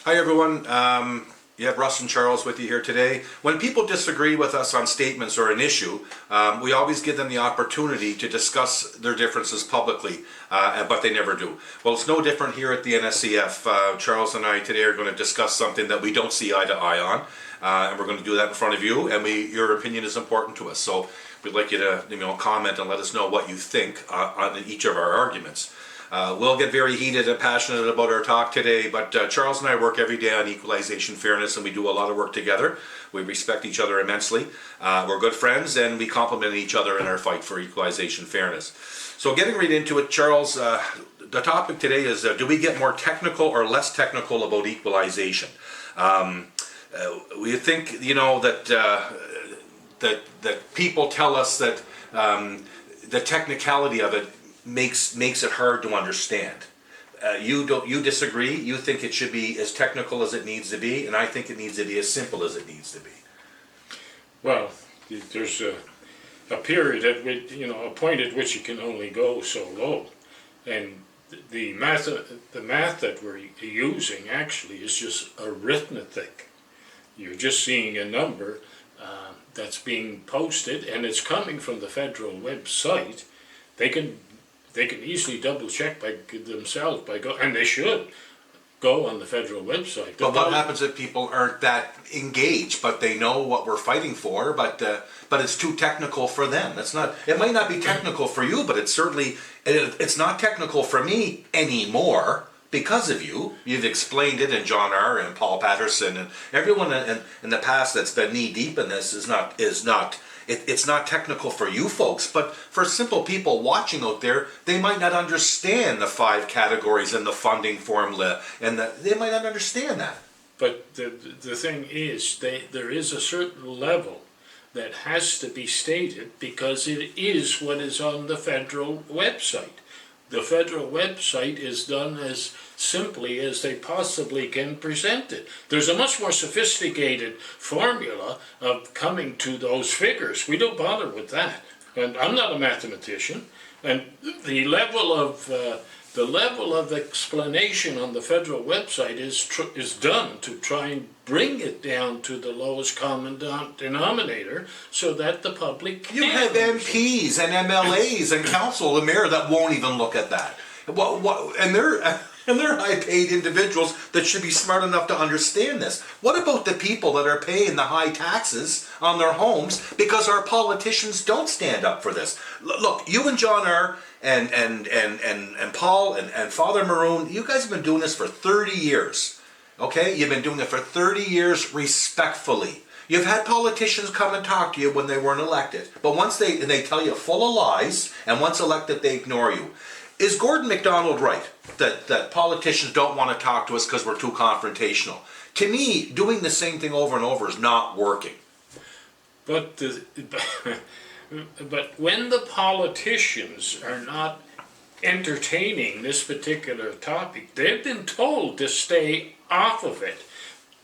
Hi everyone, you have Russ and Charles with you here today. When people disagree with us on statements or an issue, we always give them the opportunity to discuss their differences publicly, but they never do. Well, it's no different here at the NSCF. Charles and I today are going to discuss something that we don't see eye to eye on, and we're going to do that in front of you, and your opinion is important to us. So we'd like you to comment and let us know what you think on each of our arguments. We'll get very heated and passionate about our talk today, but Charles and I work every day on equalization fairness, and we do a lot of work together. We respect each other immensely. We're good friends, and we complement each other in our fight for equalization fairness. So getting right into it, Charles, the topic today is do we get more technical or less technical about equalization? We think, that people tell us that the technicality of it makes it hard to understand. You disagree? You think it should be as technical as it needs to be, and I think it needs to be as simple as it needs to be. Well, there's a period at which, a point at which you can only go so low, and the math that we're using actually is just arithmetic. You're just seeing a number that's being posted, and it's coming from the federal website. They can easily double check by themselves and they should go on the federal website. But what happens if people aren't that engaged, but they know what we're fighting for, but it's too technical for them? It might not be technical for you, but it's not technical for me anymore because of you. You've explained it, and John R. and Paul Patterson and everyone in the past that's been knee deep in this it's not technical for you folks, but for simple people watching out there, they might not understand the 5 categories and the funding formula, and they might not understand that. But the thing is, there is a certain level that has to be stated because it is what is on the federal website. The federal website is done as simply as they possibly can present it. There's a much more sophisticated formula of coming to those figures. We don't bother with that. And I'm not a mathematician. And the level of explanation on the federal website is done to try and bring it down to the lowest common denominator so that the public can. You have MPs and MLAs and council, the mayor, that won't even look at that. And they're high-paid individuals that should be smart enough to understand this. What about the people that are paying the high taxes on their homes because our politicians don't stand up for this? Look, you and John R. and Paul and Father Maroon, you guys have been doing this for 30 years. Okay? You've been doing it for 30 years respectfully. You've had politicians come and talk to you when they weren't elected. But once they tell you full of lies, and once elected, they ignore you. Is Gordon MacDonald right that politicians don't want to talk to us because we're too confrontational? To me, doing the same thing over and over is not working. But when the politicians are not entertaining this particular topic, they've been told to stay off of it.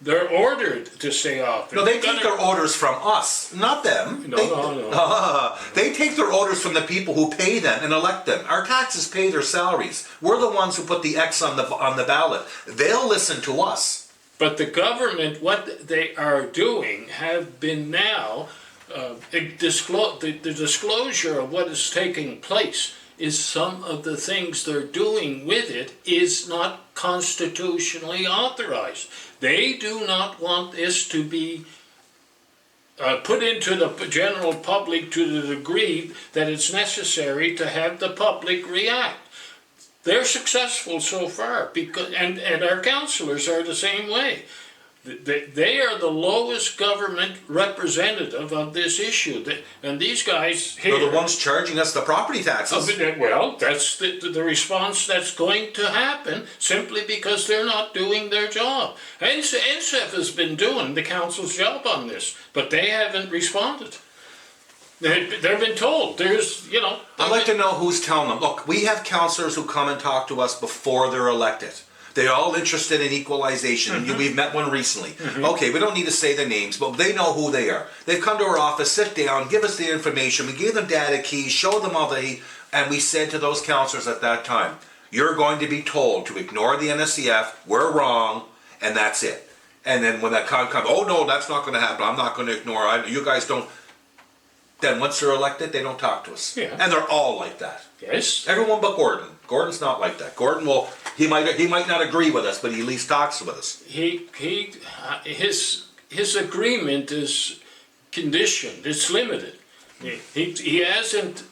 They're ordered to stay off. No, they take their orders from us, not them. No. They take their orders from the people who pay them and elect them. Our taxes pay their salaries. We're the ones who put the X on the ballot. They'll listen to us. But the government, what they are doing, have been now the disclosure of what is taking place is some of the things they're doing with it is not constitutionally authorized. They do not want this to be put into the general public to the degree that it's necessary to have the public react. They're successful so far, and our councillors are the same way. They are the lowest government representative of this issue, and these guys here... They're the ones charging us the property taxes. Well, that's the response that's going to happen, simply because they're not doing their job. NSF has been doing the council's job on this, but they haven't responded. They've been told. I'd like to know who's telling them. Look, we have councillors who come and talk to us before they're elected. They're all interested in equalization. Mm-hmm. We've met one recently. Mm-hmm. Okay, we don't need to say the names, but they know who they are. They've come to our office, sit down, give us the information. We gave them data keys, showed them all and we said to those councillors at that time, you're going to be told to ignore the NSCF, we're wrong, and that's it. And then when that comes, oh no, that's not going to happen. I'm not going to ignore. You guys don't. Then once they're elected, they don't talk to us. Yeah. And they're all like that. Yes. Everyone but Gordon. Gordon's not like that. Gordon will. He might not agree with us, but he at least talks with us. His agreement is conditioned. It's limited. He hasn't.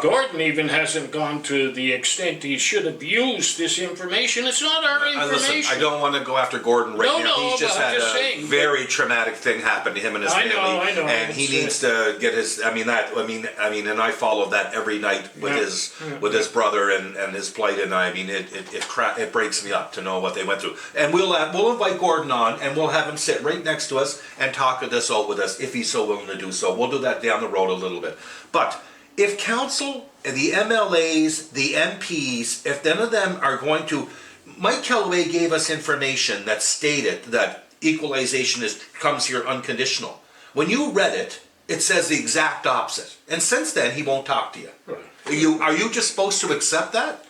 Gordon even hasn't gone to the extent he should have used this information. It's not our information. Listen, I don't want to go after Gordon right now. No, He's just but had I'm just a saying, very traumatic thing happen to him and his I family. know, and he needs to get his. And I followed that every night with his brother and his plight. And it breaks me up to know what they went through. And we'll invite Gordon on, and we'll have him sit right next to us and talk this out with us if he's so willing to do so. We'll do that down the road a little bit, but. If council, the MLAs, the MPs, if none of them are going to, Mike Kellaway gave us information that stated that equalization comes here unconditional. When you read it, it says the exact opposite. And since then, he won't talk to you. Right. Are you just supposed to accept that?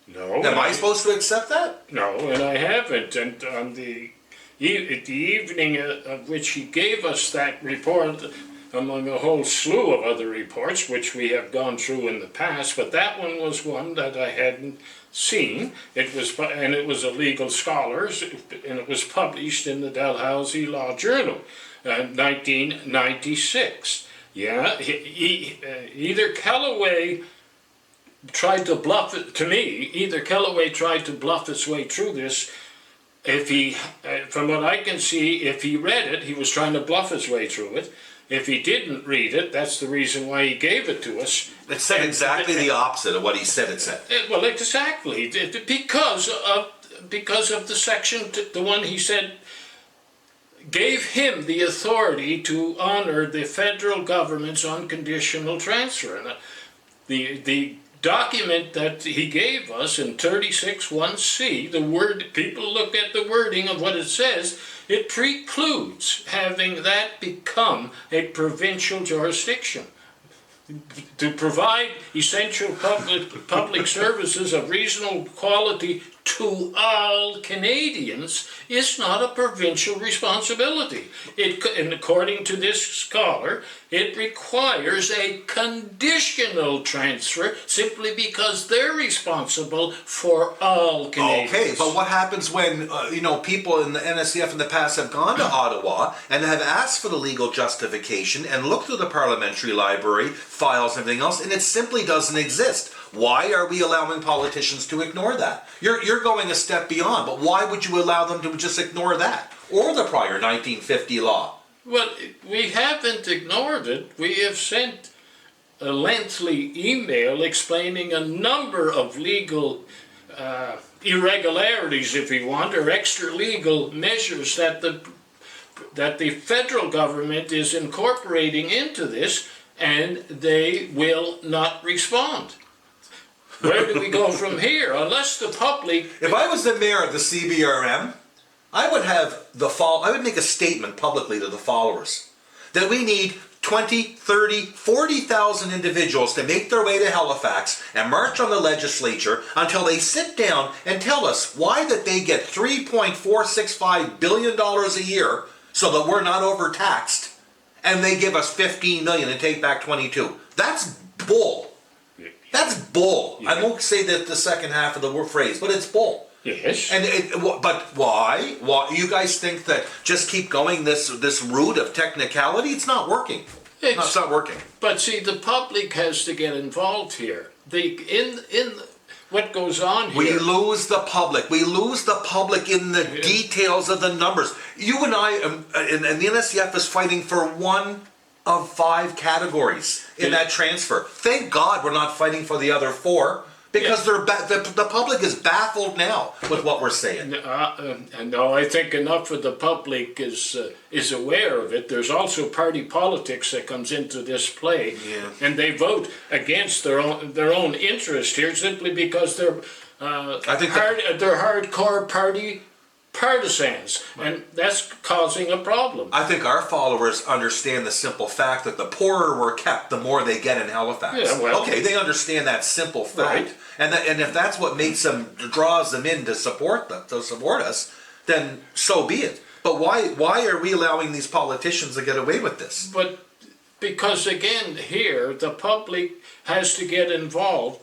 No. Am I supposed to accept that? No, and I haven't. And on the evening of which he gave us that report, among a whole slew of other reports which we have gone through in the past, but that one was one that I hadn't seen. It was a legal scholar's, and it was published in the Dalhousie Law Journal, 1996. Yeah, either Kellaway tried to bluff it to me. Either Kellaway tried to bluff his way through this. If he, from what I can see, if he read it, he was trying to bluff his way through it. If he didn't read it, that's the reason why he gave it to us. It said exactly the opposite of what he said it said. Well, exactly. Because of the section, the one he said, gave him the authority to honor the federal government's unconditional transfer. And the document that he gave us in 36(1)(c), people look at the wording of what it says, it precludes having that become a provincial jurisdiction. To provide essential public services of reasonable quality to all Canadians is not a provincial responsibility. And according to this scholar, it requires a conditional transfer simply because they're responsible for all Canadians. Okay, but what happens when people in the NSCF in the past have gone to Ottawa and have asked for the legal justification and looked through the parliamentary library, files and everything else, and it simply doesn't exist? Why are we allowing politicians to ignore that? You're going a step beyond, but why would you allow them to just ignore that? Or the prior 1950 law? Well, we haven't ignored it. We have sent a lengthy email explaining a number of legal irregularities, if you want, or extra legal measures that the federal government is incorporating into this, and they will not respond. Where do we go from here? Unless the public... If I was the mayor of the CBRM, I would make a statement publicly to the followers that we need 20, 30, 40,000 individuals to make their way to Halifax and march on the legislature until they sit down and tell us why that they get $3.465 billion a year so that we're not overtaxed, and they give us $15 million and take back 22. That's bull. That's bull. Yeah. I won't say that the second half of the phrase, but it's bull. Yes. But why? Why you guys think that just keep going this route of technicality? It's not working. It's not working. But see, the public has to get involved here. What goes on here? We lose the public. We lose the public in the details of the numbers. You and I, and the NSCF is fighting for one of 5 categories in that transfer. Thank God we're not fighting for the other 4, because the public is baffled now with what we're saying. No, I think enough of the public is aware of it. There's also party politics that comes into this play, and they vote against their own interest here simply because they're hardcore party partisans, and that's causing a problem. I think our followers understand the simple fact that the poorer we're kept, the more they get in Halifax. Yeah, well, okay, they understand that simple fact, right. and if that's what draws them in to support us, then so be it. But why are we allowing these politicians to get away with this? But because again, here, the public has to get involved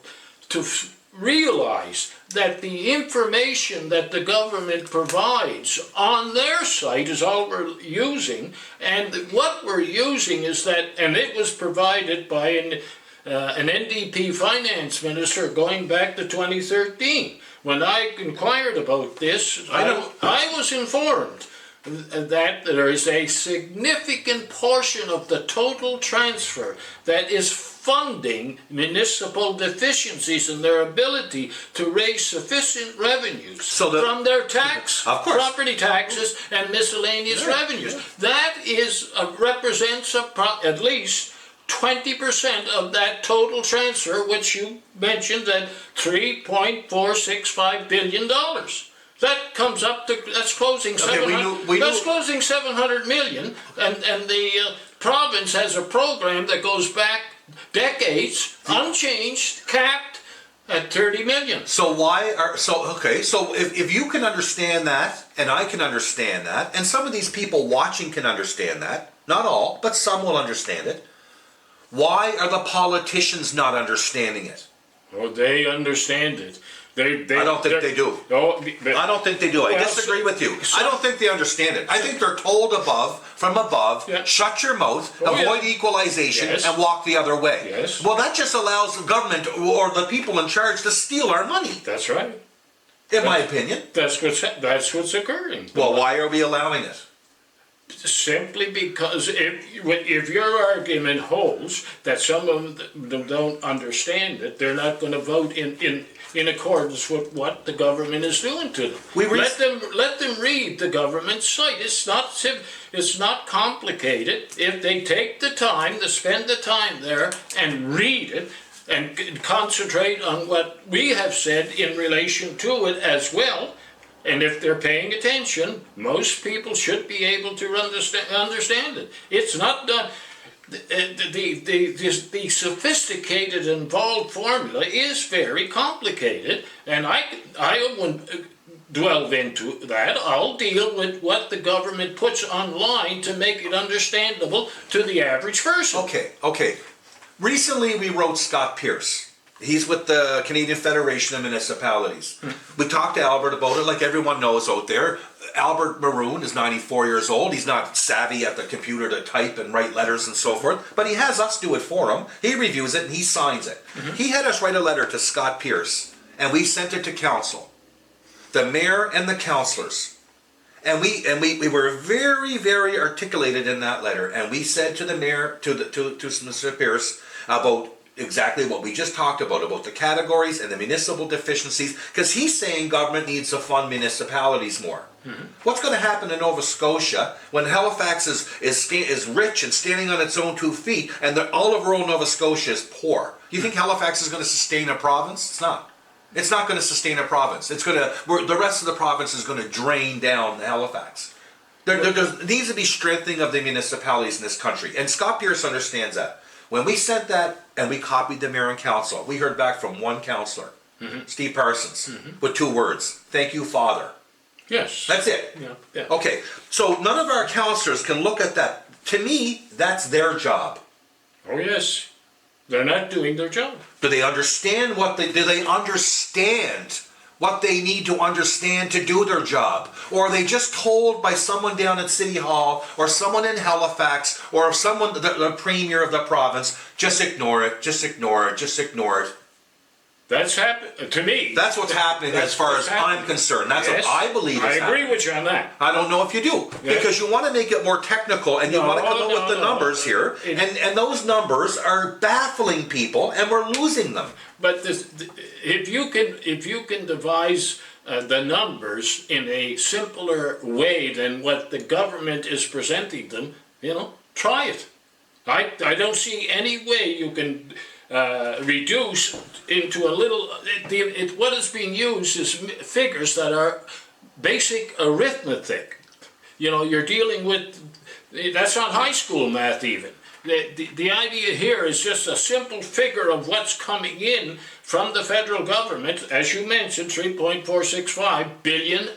to realize that the information that the government provides on their site is all we're using, and what we're using is that, and it was provided by an NDP finance minister going back to 2013. When I inquired about this, I was informed that there is a significant portion of the total transfer that is funding municipal deficiencies in their ability to raise sufficient revenues from their tax, of course, property taxes and miscellaneous revenues. That is represents at least 20% of that total transfer, which you mentioned at $3.465 billion. That comes up to, that's closing closing 700 million, and the province has a program that goes back decades, unchanged, capped at 30 million. So if you can understand that, and I can understand that, and some of these people watching can understand that, not all, but some will understand it, why are the politicians not understanding it? Well, they understand it. I don't think they do. I don't think they do. I disagree with you. I don't think they understand it. I think they're told from above, shut your mouth, avoid equalization, and walk the other way. Yes. Well, that just allows the government or the people in charge to steal our money. That's right. In my opinion. That's what's occurring. Well, why are we allowing it? Simply because if your argument holds that some of them don't understand it, they're not going to vote in accordance with what the government is doing to them. Let them read the government site. It's not complicated. If they take the time to spend the time there and read it and concentrate on what we have said in relation to it as well. And if they're paying attention, most people should be able to understand it. It's not done. The sophisticated, involved formula is very complicated, and I won't delve into that. I'll deal with what the government puts online to make it understandable to the average person. Okay. Recently, we wrote Scott Pierce. He's with the Canadian Federation of Municipalities. We talked to Albert about it, like everyone knows out there. Albert Maroon is 94 years old. He's not savvy at the computer to type and write letters and so forth, but he has us do it for him. He reviews it and he signs it. He had us write a letter to Scott Pierce, and we sent it to council, the mayor and the councillors. And we were very, very articulated in that letter, and we said to the mayor, to Mr. Pierce, about exactly what we just talked about the categories and the municipal deficiencies, because he's saying government needs to fund municipalities more. What's going to happen in Nova Scotia when Halifax is rich and standing on its own 2 feet, and all of rural Nova Scotia is poor? Do you think Halifax is going to sustain a province? It's not. It's not going to sustain a province. The rest of the province is going to drain down Halifax. There needs to be strengthening of the municipalities in this country, and Scott Pierce understands that. When we sent that and we copied the mayor and council, we heard back from one councillor, Steve Parsons, with 2 words: "Thank you, Father." Yes. That's it. Yeah. Okay, so none of our councillors can look at that. To me, that's their job. Oh yes, they're not doing their job. Do they understand do they understand what they need to understand to do their job? Or are they just told by someone down at City Hall, or someone in Halifax, or someone, the premier of the province, just ignore it, just ignore it, just ignore it? That's happened to me. That's what's happening as far as I'm concerned. That's what I believe is happening. I agree with you on that. I don't know if you do. Because you want to make it more technical, and you want to come up with the numbers here. And those numbers are baffling people, and we're losing them. But if you can devise the numbers in a simpler way than what the government is presenting them, try it. I don't see any way you can reduce into a little. What is being used is figures that are basic arithmetic. You're dealing with. That's not high school math even. The idea here is just a simple figure of what's coming in from the federal government, as you mentioned, $3.465 billion.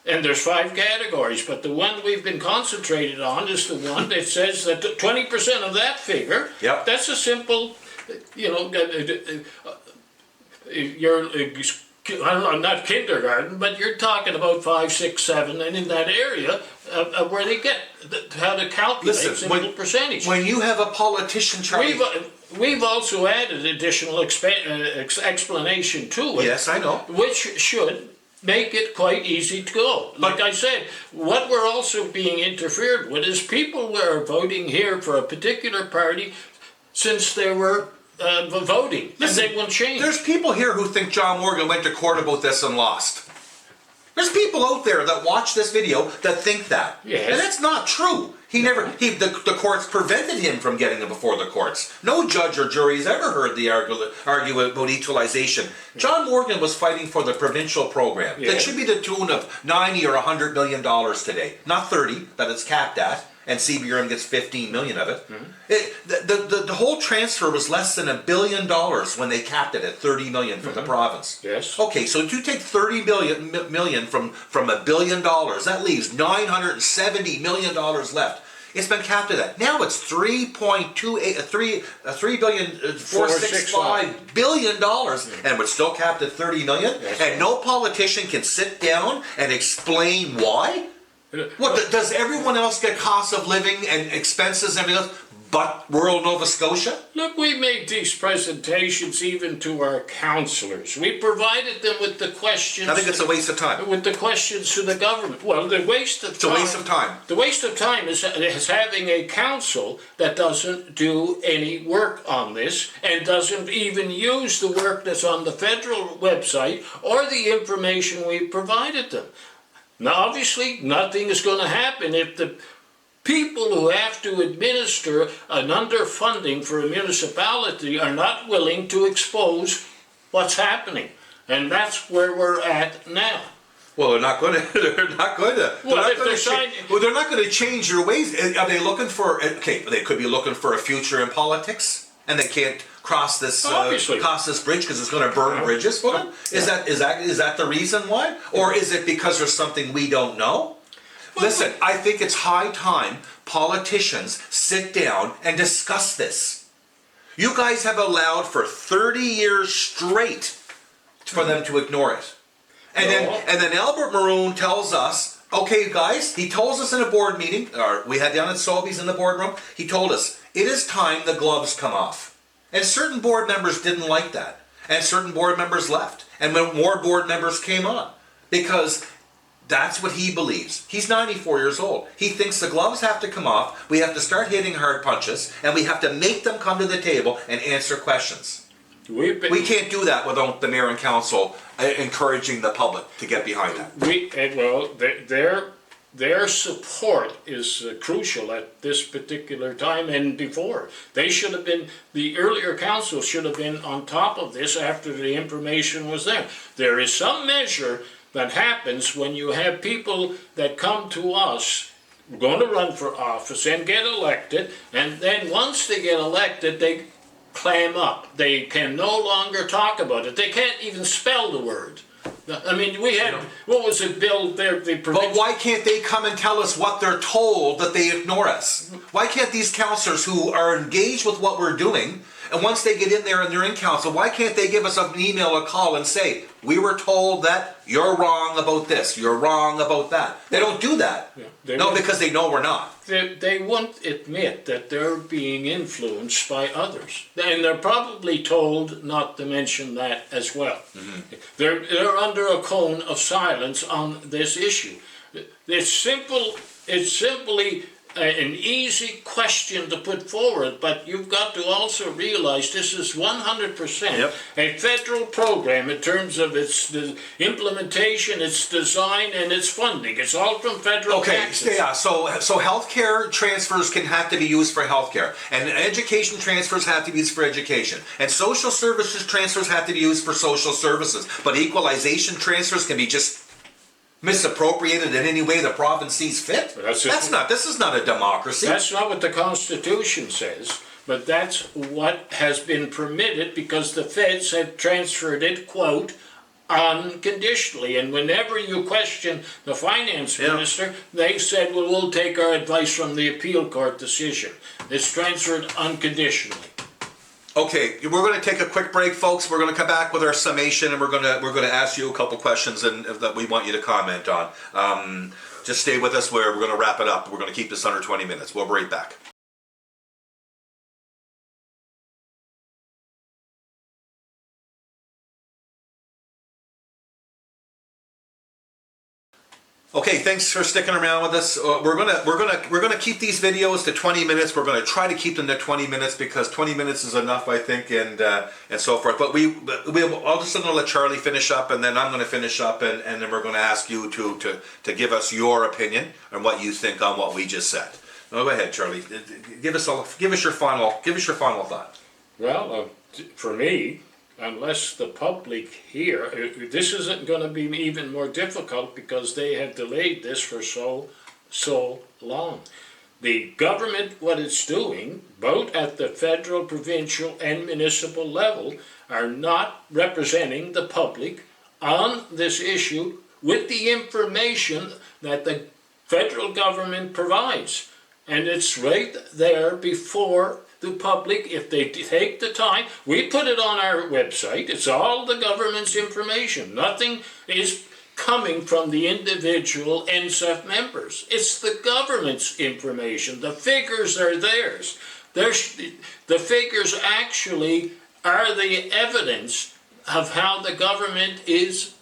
And there's 5 categories, but the one we've been concentrated on is the one that says that 20% of that figure, Yep. that's a simple, you know, you're, I don't know, not kindergarten, but you're talking about 5, 6, 7, and in that area where they get how to calculate simple percentage. When you have a politician trying... We've also added additional explanation to it. Yes, I know. Which should make it quite easy to go. Like I said, what we're also being interfered with is people were voting here for a particular party since they were voting, Listen, and they will change. There's people here who think John Morgan went to court about this and lost. There's people out there that watch this video that think that. Yes. And that's not true. The courts prevented him from getting it before the courts. No judge or jury has ever heard the argue about equalization. John Morgan was fighting for the provincial program. Yeah. That should be the tune of 90 or $100 million today. Not 30, that it's capped at. And CBRM gets 15 million of it. The whole transfer was less than $1 billion when they capped it at 30 million from the province. Yes. Okay, so if you take 30 million from $1 billion, that leaves $970 million left. It's been capped at that. Now it's $3.465 billion, and it's still capped at 30 million. Yes. And no politician can sit down and explain why. What, does everyone else get costs of living and expenses and everything else but rural Nova Scotia? Look, we made these presentations even to our councillors. We provided them with the questions. I think it's a waste of time. With the questions to the government. Well, the waste of time. It's a waste of time. The waste of time is having a council that doesn't do any work on this and doesn't even use the work that's on the federal website or the information we provided them. Now, obviously, nothing is going to happen if the people who have to administer an underfunding for a municipality are not willing to expose what's happening. And that's where we're at now. Well, they're not going to. They're not going to. They're not going to change your ways. Are they looking for? Okay, they could be looking for a future in politics, and they can't cross this bridge because it's going to burn bridges for them. Is that the reason why, or is it because there's something we don't know? Listen, I think it's high time politicians sit down and discuss this. You guys have allowed for 30 years straight for them to ignore it. And then Albert Maroon tells us, okay guys, he told us in a board meeting, or we had down at Sobeys in the boardroom, he told us, it is time the gloves come off. And certain board members didn't like that. And certain board members left. And when more board members came on. Because that's what he believes. He's 94 years old. He thinks the gloves have to come off, we have to start hitting hard punches, and we have to make them come to the table and answer questions. We can't do that without the mayor and council encouraging the public to get behind that. Their support is crucial at this particular time and before. They should have been, the earlier council should have been on top of this after the information was there. There is some measure that happens when you have people that come to us, going to run for office and get elected, and then once they get elected, they clam up. They can no longer talk about it. They can't even spell the word. I mean, we had, what was it, Bill? But why can't they come and tell us what they're told that they ignore us? Why can't these councillors who are engaged with what we're doing, and once they get in there and they're in council, why can't they give us an email or call and say, we were told that you're wrong about this, you're wrong about that. They don't do that. Yeah, because they know we're not. They won't admit that they're being influenced by others. And they're probably told not to mention that as well. Mm-hmm. They're under a cone of silence on this issue. It's simply an easy question to put forward, but you've got to also realize this is 100% a federal program in terms of its implementation, its design, and its funding. It's all from federal taxes. Yeah, so healthcare transfers can have to be used for healthcare, and education transfers have to be used for education, and social services transfers have to be used for social services, but equalization transfers can be just misappropriated in any way the province sees fit? This is not a democracy. That's not what the Constitution says, but that's what has been permitted because the feds have transferred it, quote, unconditionally. And whenever you question the finance minister, they said, well, we'll take our advice from the appeal court decision. It's transferred unconditionally. Okay, we're going to take a quick break, folks. We're going to come back with our summation, and we're going to ask you a couple questions that we want you to comment on. Just stay with us. We're going to wrap it up. We're going to keep this under 20 minutes. We'll be right back. Okay, thanks for sticking around with us. We're gonna keep these videos to 20 minutes. We're gonna try to keep them to 20 minutes because 20 minutes is enough, I think, and so forth. But I'll just gonna let Charlie finish up, and then I'm gonna finish up, and then we're gonna ask you to give us your opinion and what you think on what we just said. Now, go ahead, Charlie. Give us your final thought. Well, for me, unless the public here, this isn't going to be even more difficult because they have delayed this for so long. The government, what it's doing, both at the federal, provincial, and municipal level, are not representing the public on this issue with the information that the federal government provides. And it's right there before the public, if they take the time. We put it on our website. It's all the government's information. Nothing is coming from the individual NSF members. It's the government's information. The figures are theirs. The figures actually are the evidence of how the government is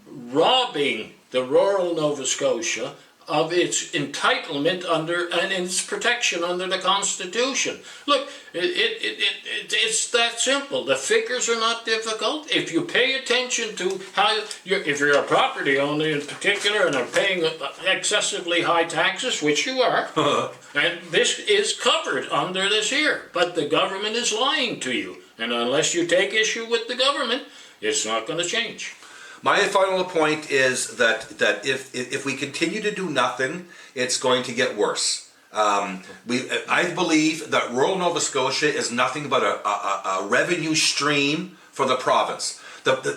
robbing the rural Nova Scotia of its entitlement and its protection under the Constitution. Look, it's that simple. The figures are not difficult. If you pay attention to how, if you're a property owner in particular and are paying excessively high taxes, which you are, and this is covered under this here, but the government is lying to you. And unless you take issue with the government, it's not going to change. My final point is that if we continue to do nothing, it's going to get worse. I believe that rural Nova Scotia is nothing but a revenue stream for the province.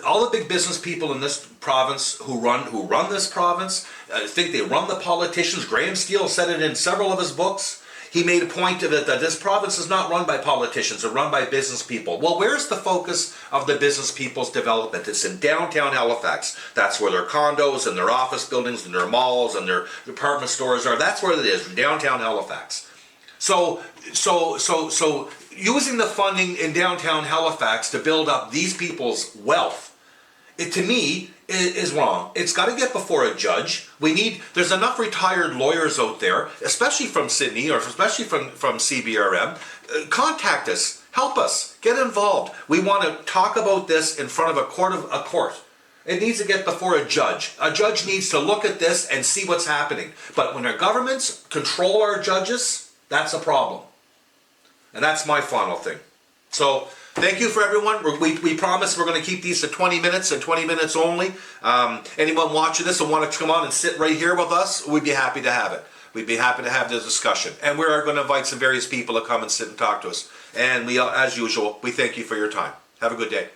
All the big business people in this province who run this province think they run the politicians. Graham Steele said it in several of his books. He made a point of it that this province is not run by politicians, it's run by business people. Well, where's the focus of the business people's development? It's in downtown Halifax. That's where their condos and their office buildings and their malls and their department stores are. That's where it is, downtown Halifax. So using the funding in downtown Halifax to build up these people's wealth, to me, is wrong. It's got to get before a judge. There's enough retired lawyers out there, especially from Sydney or especially from CBRM. Contact us, help us, get involved. We want to talk about this in front of a court. It needs to get before a judge. A judge needs to look at this and see what's happening. But when our governments control our judges, that's a problem. And that's my final thing. So, thank you for everyone. We promise we're going to keep these to 20 minutes and 20 minutes only. Anyone watching this and want to come on and sit right here with us, we'd be happy to have it. We'd be happy to have this discussion. And we are going to invite some various people to come and sit and talk to us. And we, as usual, we thank you for your time. Have a good day.